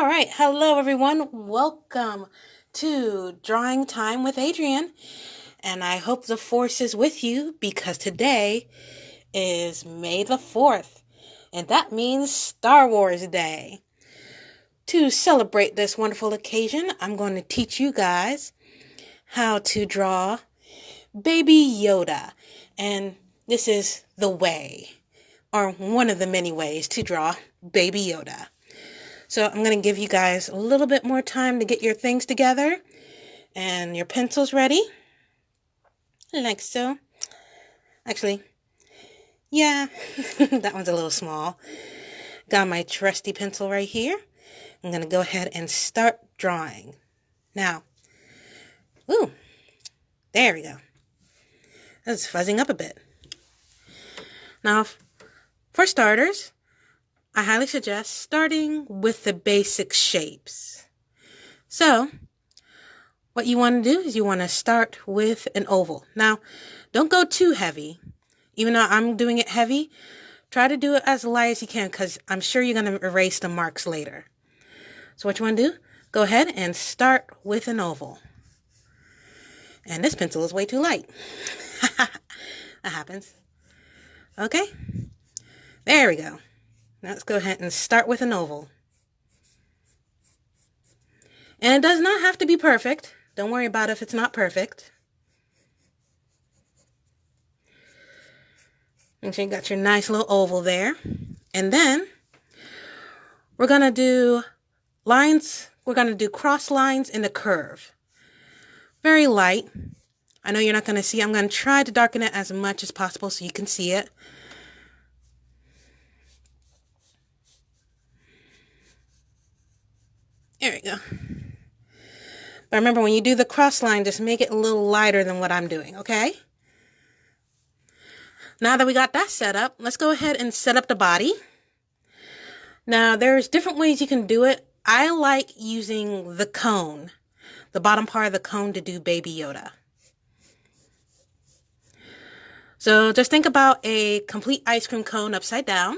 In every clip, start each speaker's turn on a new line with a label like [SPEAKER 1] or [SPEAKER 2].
[SPEAKER 1] All right. Hello, everyone. Welcome to Drawing Time with Adrienne. And I hope the force is with you because today is May the 4th. And that means Star Wars Day. To celebrate this wonderful occasion, I'm going to teach you guys how to draw Baby Yoda. And this is the way, or one of the many ways to draw Baby Yoda. So I'm going to give you guys a little bit more time to get your things together and your pencils ready. Like so. Actually, yeah, that one's a little small. Got my trusty pencil right here. I'm going to go ahead and start drawing. Now, there we go. That's fuzzing up a bit. Now, for starters, I highly suggest starting with the basic shapes. So, what you want to do is you want to start with an oval. Now, don't go too heavy. Even though I'm doing it heavy, try to do it as light as you can because I'm sure you're going to erase the marks later. So what you want to do, go ahead and start with an oval. And this pencil is way too light. That happens. Okay, there we go. Now let's go ahead and start with an oval. And it does not have to be perfect. Don't worry about if it's not perfect. Make sure you got your nice little oval there. And then we're going to do lines. We're going to do cross lines in the curve. Very light. I know you're not going to see. I'm going to try to darken it as much as possible so you can see it. There we go. But remember, when you do the cross line, just make it a little lighter than what I'm doing, okay? Now that we got that set up, let's go ahead and set up the body. Now, there's different ways you can do it. I like using the cone, the bottom part of the cone, to do Baby Yoda. So just think about a complete ice cream cone upside down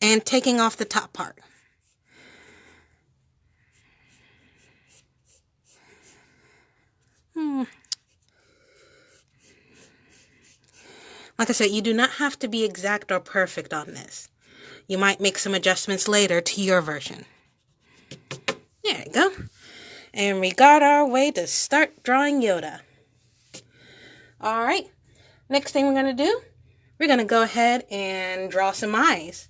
[SPEAKER 1] and taking off the top part. Like I said, you do not have to be exact or perfect on this. You might make some adjustments later to your version. There you go. And we got our way to start drawing Yoda. All right. Next thing we're going to do, we're going to go ahead and draw some eyes.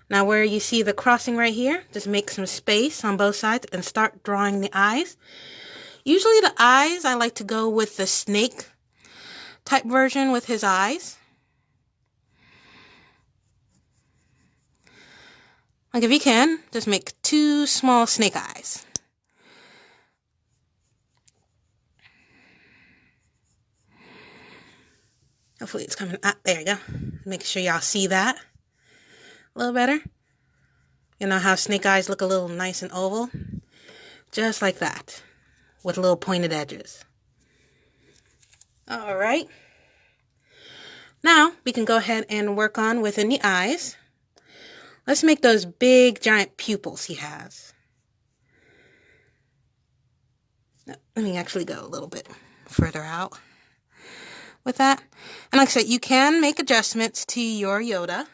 [SPEAKER 1] Now where you see the crossing right here, just make some space on both sides and start drawing the eyes. Usually the eyes, I like to go with the snake type version with his eyes. Like if you can, just make 2 small snake eyes. Hopefully it's coming up. There you go. Make sure y'all see that a little better. You know how snake eyes look a little nice and oval? Just like that, with little pointed edges. All right. Now we can go ahead and work on within the eyes. Let's make those big giant pupils he has. Now, let me actually go a little bit further out with that. And like I said, you can make adjustments to your Yoda.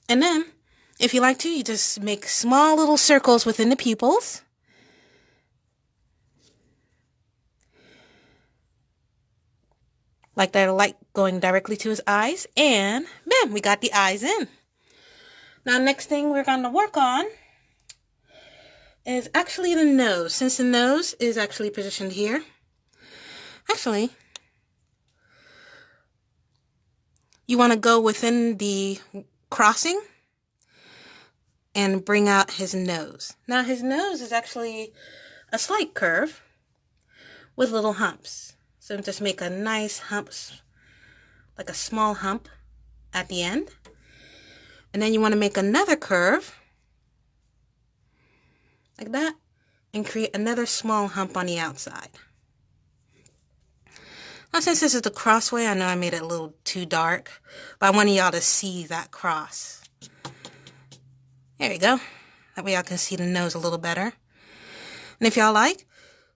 [SPEAKER 1] And then, if you like to, you just make small little circles within the pupils. Like that light going directly to his eyes. And, bam, we got the eyes in. Now, next thing we're going to work on is actually the nose. Since the nose is actually positioned here. Actually, you want to go within the crossing and bring out his nose. Now his nose is actually a slight curve with little humps. So just make a nice humps, like a small hump at the end. And then you want to make another curve like that and create another small hump on the outside. Now, since this is the crossway, I know I made it a little too dark, but I wanted y'all to see that cross. There we go. That way y'all can see the nose a little better. And if y'all like,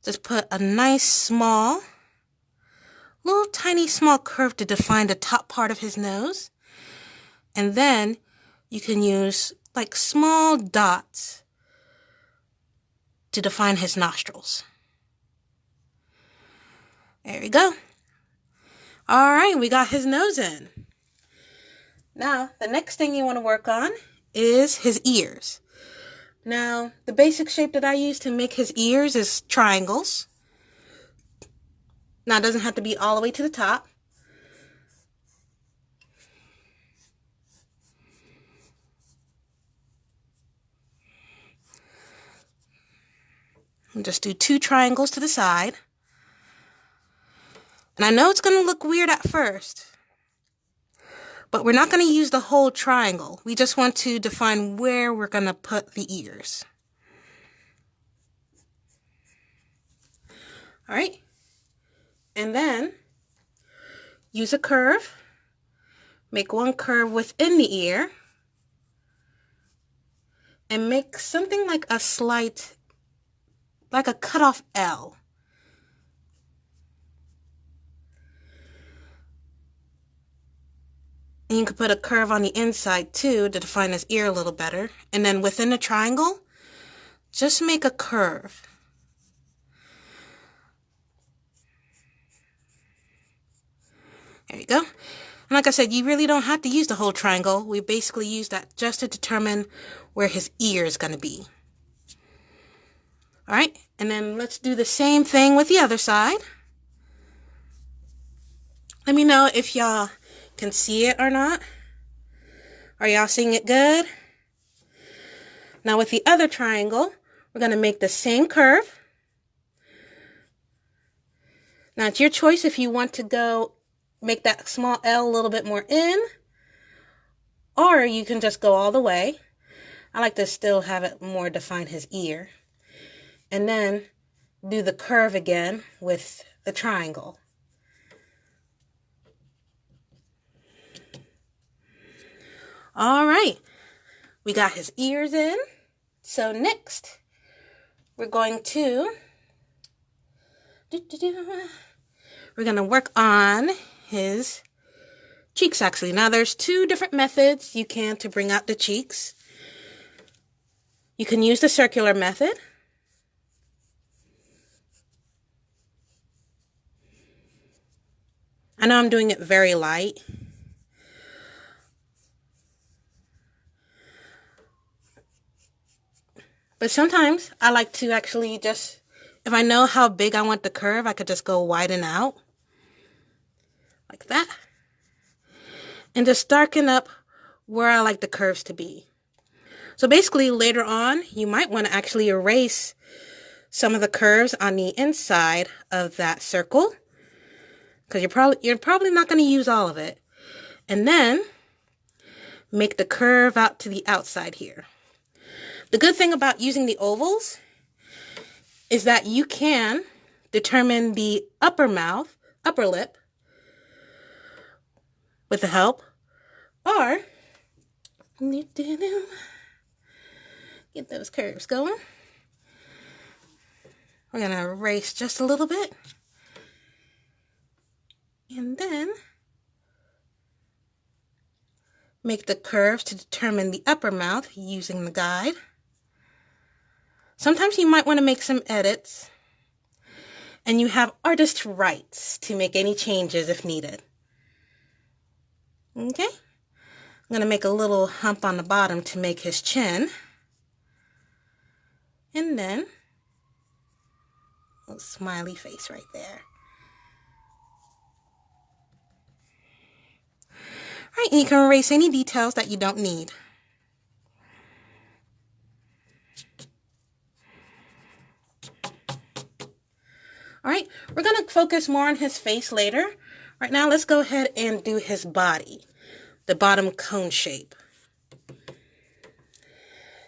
[SPEAKER 1] just put a nice small, little tiny small curve to define the top part of his nose. And then you can use like small dots to define his nostrils. There we go. All right, we got his nose in. Now, the next thing you want to work on is his ears. Now, the basic shape that I use to make his ears is triangles. Now, it doesn't have to be all the way to the top. And just do 2 triangles to the side. And I know it's going to look weird at first, but we're not going to use the whole triangle. We just want to define where we're going to put the ears. All right. And then use a curve. Make one curve within the ear. And make something like a slight, like a cutoff L. And you can put a curve on the inside too to define his ear a little better. And then within the triangle, just make a curve. There you go. And like I said, you really don't have to use the whole triangle. We basically use that just to determine where his ear is going to be. All right. And then let's do the same thing with the other side. Let me know if y'all can see it or not. Are y'all seeing it good? Now with the other triangle, we're going to make the same curve. Now it's your choice if you want to go make that small L a little bit more in, or you can just go all the way. I like to still have it more define his ear. And then do the curve again with the triangle. All right, we got his ears in. So next, we're going to work on his cheeks actually. Now there's 2 different methods you can to bring out the cheeks. You can use the circular method. I know I'm doing it very light. But sometimes I like to actually just, if I know how big I want the curve, I could just go widen out. Like that. And just darken up where I like the curves to be. So basically later on, you might want to actually erase some of the curves on the inside of that circle. Because you're probably not going to use all of it. And then make the curve out to the outside here. The good thing about using the ovals is that you can determine the upper lip with the help, or get those curves going. We're going to erase just a little bit. And then make the curves to determine the upper mouth using the guide. Sometimes you might want to make some edits, and you have artist rights to make any changes if needed. Okay, I'm going to make a little hump on the bottom to make his chin, and then a little smiley face right there. All right, and you can erase any details that you don't need. All right, we're going to focus more on his face later. Right now, let's go ahead and do his body, the bottom cone shape.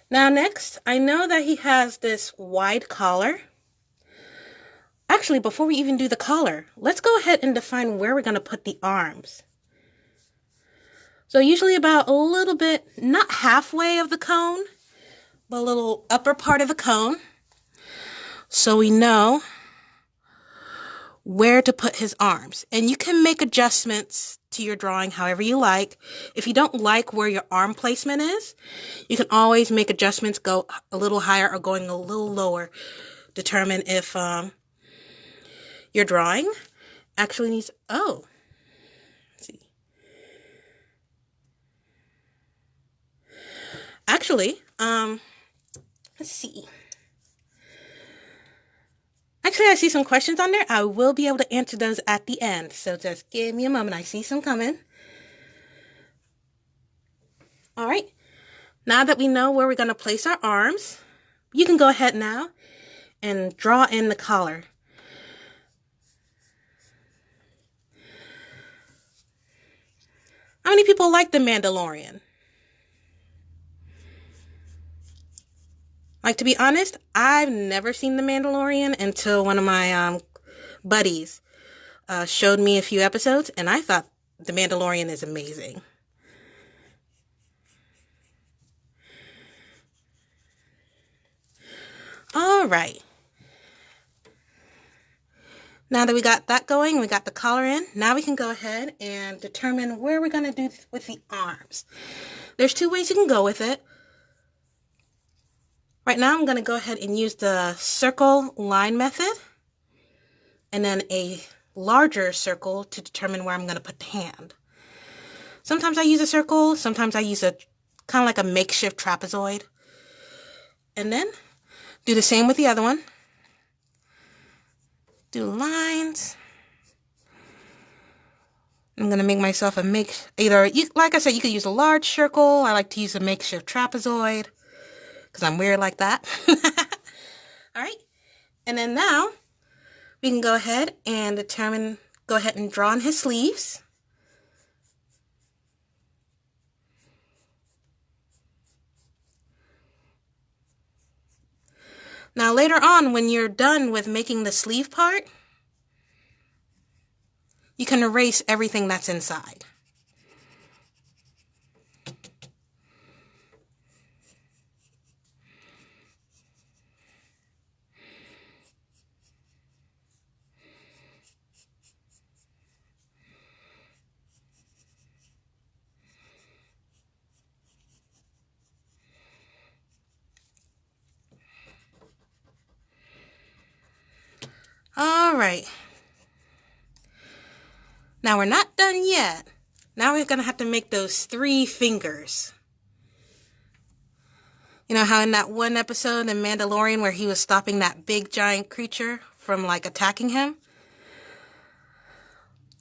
[SPEAKER 1] Now next, I know that he has this wide collar. Actually, before we even do the collar, let's go ahead and define where we're going to put the arms. So usually about a little bit, not halfway of the cone, but a little upper part of the cone. So we know where to put his arms. And you can make adjustments to your drawing however you like. If you don't like where your arm placement is, you can always make adjustments, go a little higher or going a little lower. Determine if your drawing actually needs, let's see. Actually, let's see. Actually, I see some questions on there. I will be able to answer those at the end. So just give me a moment. I see some coming. All right. Now that we know where we're going to place our arms, you can go ahead now and draw in the collar. How many people like The Mandalorian? Like, to be honest, I've never seen The Mandalorian until one of my buddies showed me a few episodes, and I thought The Mandalorian is amazing. All right. Now that we got that going, we got the collar in, now we can go ahead and determine where we're going to do with the arms. There's two ways you can go with it. Right now, I'm going to go ahead and use the circle line method and then a larger circle to determine where I'm going to put the hand. Sometimes I use a circle, sometimes I use a kind of like a makeshift trapezoid. And then do the same with the other one. Do lines. I'm going to make myself a like I said, you could use a large circle. I like to use a makeshift trapezoid, because I'm weird like that. All right. And then now we can go ahead and go ahead and draw on his sleeves. Now later on, when you're done with making the sleeve part, you can erase everything that's inside. All right. Now we're not done yet. Now we're going to have to make those 3 fingers. You know how in that one episode in Mandalorian where he was stopping that big giant creature from like attacking him?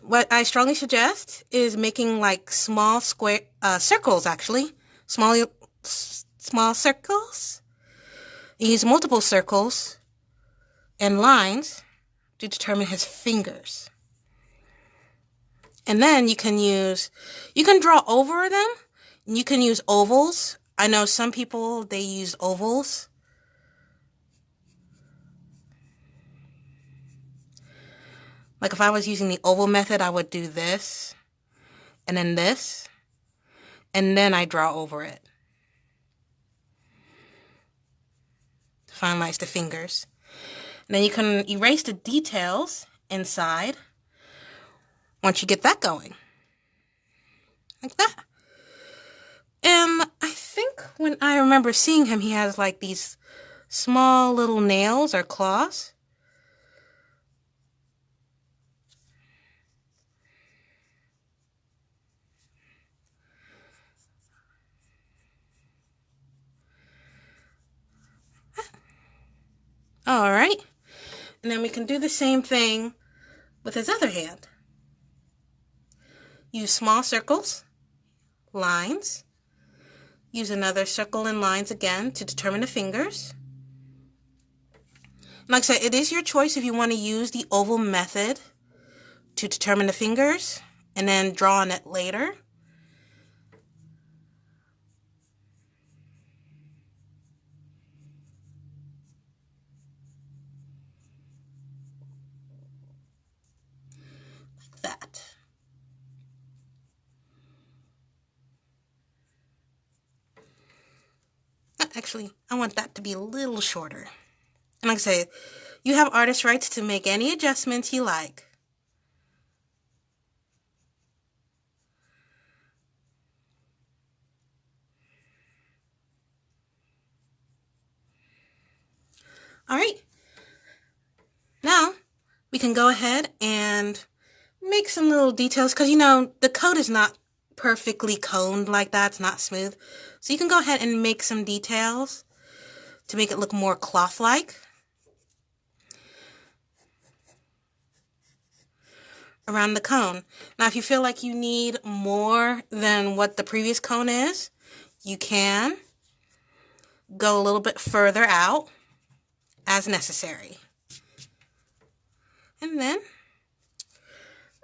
[SPEAKER 1] What I strongly suggest is making like small circles actually. Small circles. Use multiple circles and lines to determine his fingers. And then you can draw over them. You can use ovals. I know some people, they use ovals. Like if I was using the oval method, I would do this, and then this, and then I draw over it to finalize the fingers. And then you can erase the details inside once you get that going. Like that. And I think when I remember seeing him, he has like these small little nails or claws. All right. And then we can do the same thing with his other hand. Use small circles, lines. Use another circle and lines again to determine the fingers. Like I said, it is your choice if you want to use the oval method to determine the fingers and then draw on it later. Actually, I want that to be a little shorter. And like I say, you have artist rights to make any adjustments you like. All right. Now, we can go ahead and make some little details because, you know, the coat is not perfectly coned like that. It's not smooth. So you can go ahead and make some details to make it look more cloth-like around the cone. Now, if you feel like you need more than what the previous cone is, you can go a little bit further out as necessary. And then,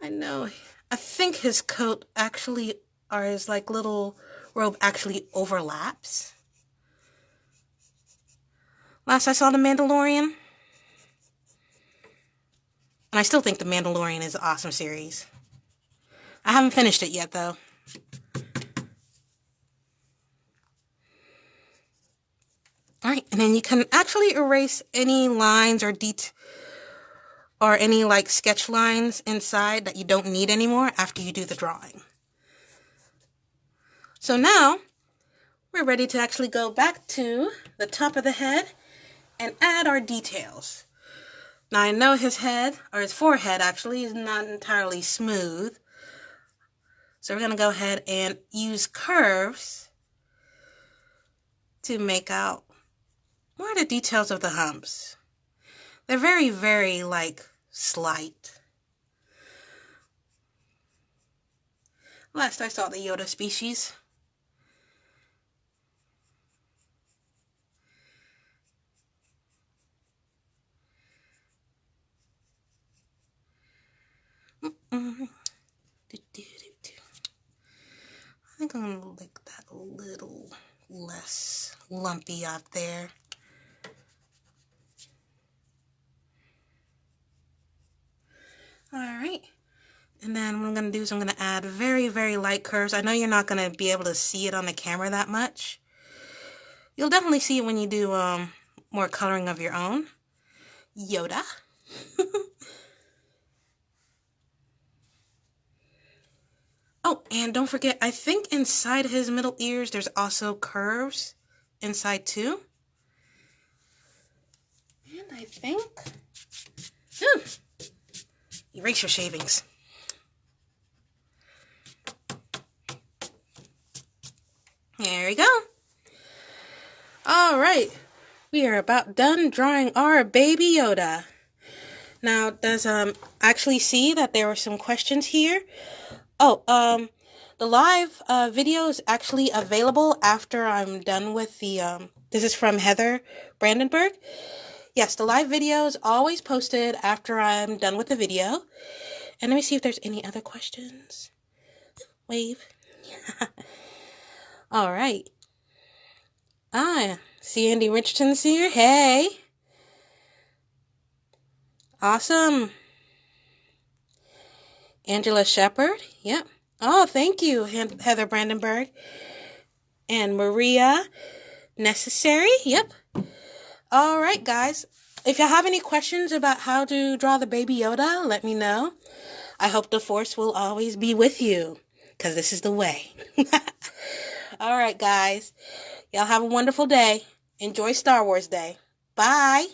[SPEAKER 1] I think his coat actually, or his like little robe actually overlaps. Last I saw the Mandalorian. And I still think the Mandalorian is an awesome series. I haven't finished it yet though. Alright, and then you can actually erase any lines or any like sketch lines inside that you don't need anymore after you do the drawing. So now, we're ready to actually go back to the top of the head and add our details. Now I know his head, or his forehead actually, is not entirely smooth. So we're going to go ahead and use curves to make out more of the details of the humps. They're very, very, like, slight. Last I saw the Yoda species. I think I'm going to make that a little less lumpy out there. Alright, and then what I'm going to do is I'm going to add very, very light curves. I know you're not going to be able to see it on the camera that much. You'll definitely see it when you do more coloring of your own. Yoda. Oh, and don't forget, I think inside his middle ears there's also curves inside too. And I think... erase your shavings. There we go. Alright, we are about done drawing our Baby Yoda. Now, does actually see that there were some questions here. Oh, the live video is actually available after I'm done with the, this is from Heather Brandenburg. Yes, the live video is always posted after I'm done with the video. And let me see if there's any other questions. Wave. All right. See Andy Richardson's here. Hey. Awesome. Angela Shepard. Yep. Oh, thank you, Heather Brandenburg. And Maria Necessary. Yep. All right, guys. If you have any questions about how to draw the Baby Yoda, let me know. I hope the Force will always be with you, because this is the way. All right, guys. Y'all have a wonderful day. Enjoy Star Wars Day. Bye.